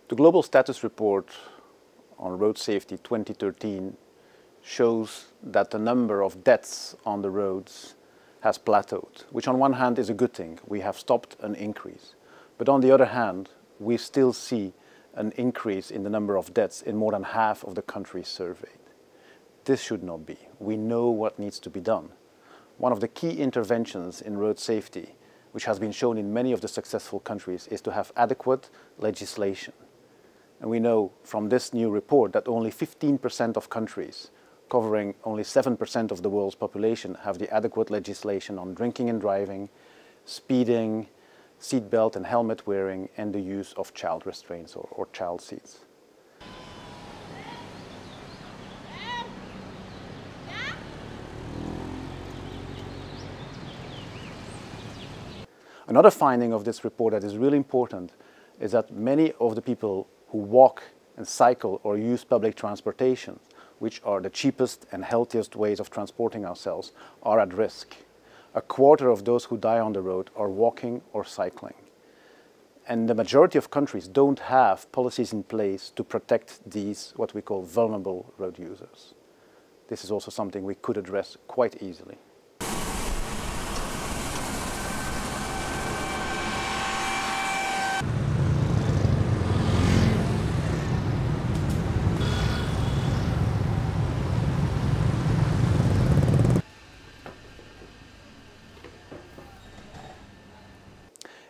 The Global Status Report on Road Safety 2013 shows that the number of deaths on the roads has plateaued, which on one hand is a good thing. We have stopped an increase. But on the other hand, we still see an increase in the number of deaths in more than half of the countries surveyed. This should not be. We know what needs to be done. One of the key interventions in road safety, which has been shown in many of the successful countries, is to have adequate legislation. And we know from this new report that only 15% of countries, covering only 7% of the world's population, have the adequate legislation on drinking and driving, speeding, seatbelt and helmet wearing, and the use of child restraints or child seats. Another finding of this report that is really important is that many of the people who walk and cycle or use public transportation, which are the cheapest and healthiest ways of transporting ourselves, are at risk. A quarter of those who die on the road are walking or cycling. And the majority of countries don't have policies in place to protect these, what we call vulnerable road users. This is also something we could address quite easily.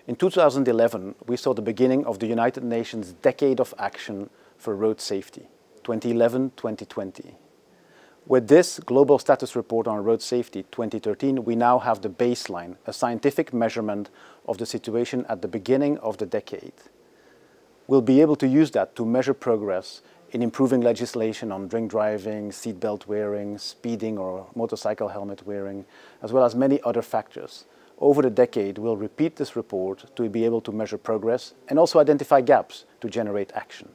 In 2011, we saw the beginning of the United Nations Decade of Action for Road Safety, 2011-2020. With this Global Status Report on Road Safety 2013, we now have the baseline, a scientific measurement of the situation at the beginning of the decade. We'll be able to use that to measure progress in improving legislation on drink driving, seatbelt wearing, speeding or motorcycle helmet wearing, as well as many other factors. Over the decade, we'll repeat this report to be able to measure progress and also identify gaps to generate action.